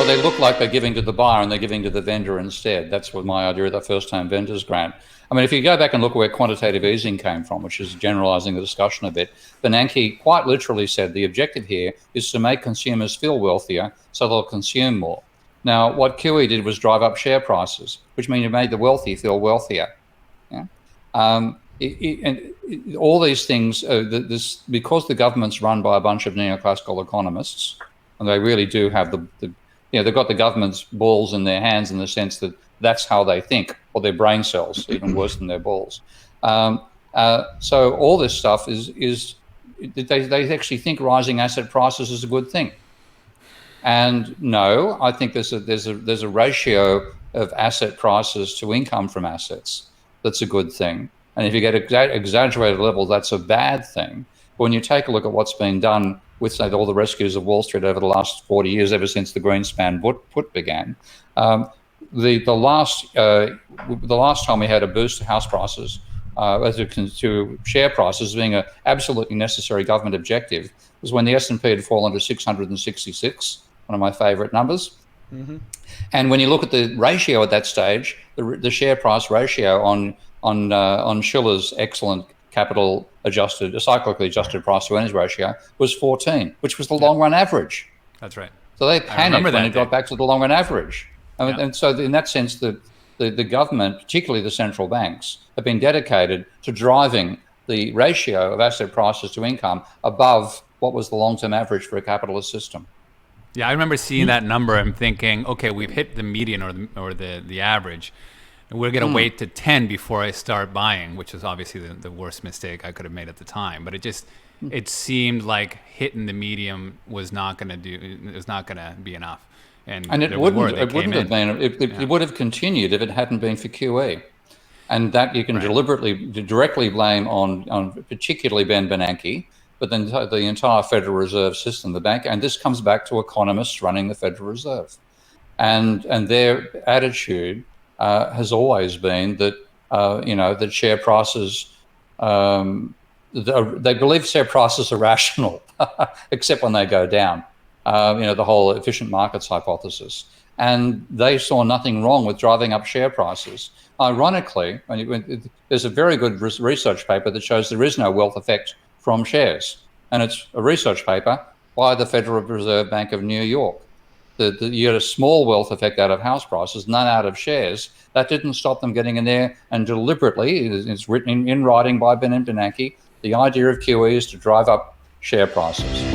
Well, they look like they're giving to the buyer and they're giving to the vendor instead. That's what my idea of the first-time vendors grant. I mean, if you go back and look where quantitative easing came from, which is generalizing the discussion a bit, Bernanke quite literally said the objective here is to make consumers feel wealthier so they'll consume more. Now, what QE did was drive up share prices, which means it made the wealthy feel wealthier. Yeah? All these things, because the government's run by a bunch of neoclassical economists, and they really do have they've got the government's balls in their hands in the sense that that's how they think, or their brain cells, even worse than their balls. So all this stuff is they actually think rising asset prices is a good thing. And no, I think there's a ratio of asset prices to income from assets that's a good thing. And if you get exaggerated level, that's a bad thing. But when you take a look at what's been done with, say, all the rescues of Wall Street over the last 40 years, ever since the Greenspan put began, the last time we had a boost to house prices, to share prices being an absolutely necessary government objective, was when the S&P had fallen to 666, one of my favourite numbers. Mm-hmm. And when you look at the ratio at that stage, the share price ratio on Shiller's excellent capital adjusted, cyclically adjusted price to earnings ratio was 14, which was the long run average. That's right. So they panicked when it got back to the long run average. And so in that sense, the government, particularly the central banks, have been dedicated to driving the ratio of asset prices to income above what was the long-term average for a capitalist system. Yeah, I remember seeing that number and thinking, okay, we've hit the median or the average. And we're going to wait to 10 before I start buying, which is obviously the worst mistake I could have made at the time. But it seemed like hitting the medium was not going to be enough. And it wouldn't have been. It would have continued if it hadn't been for QE. And that you can directly blame on particularly Ben Bernanke, but then the entire Federal Reserve System, the bank. And this comes back to economists running the Federal Reserve. And their attitude has always been that, that share prices, they believe share prices are rational, except when they go down. The whole efficient markets hypothesis. And they saw nothing wrong with driving up share prices. Ironically, there's a very good research paper that shows there is no wealth effect from shares. And it's a research paper by the Federal Reserve Bank of New York. You get a small wealth effect out of house prices, none out of shares. That didn't stop them getting in there, and deliberately, it's written in writing by Ben Bernanke, the idea of QE is to drive up share prices.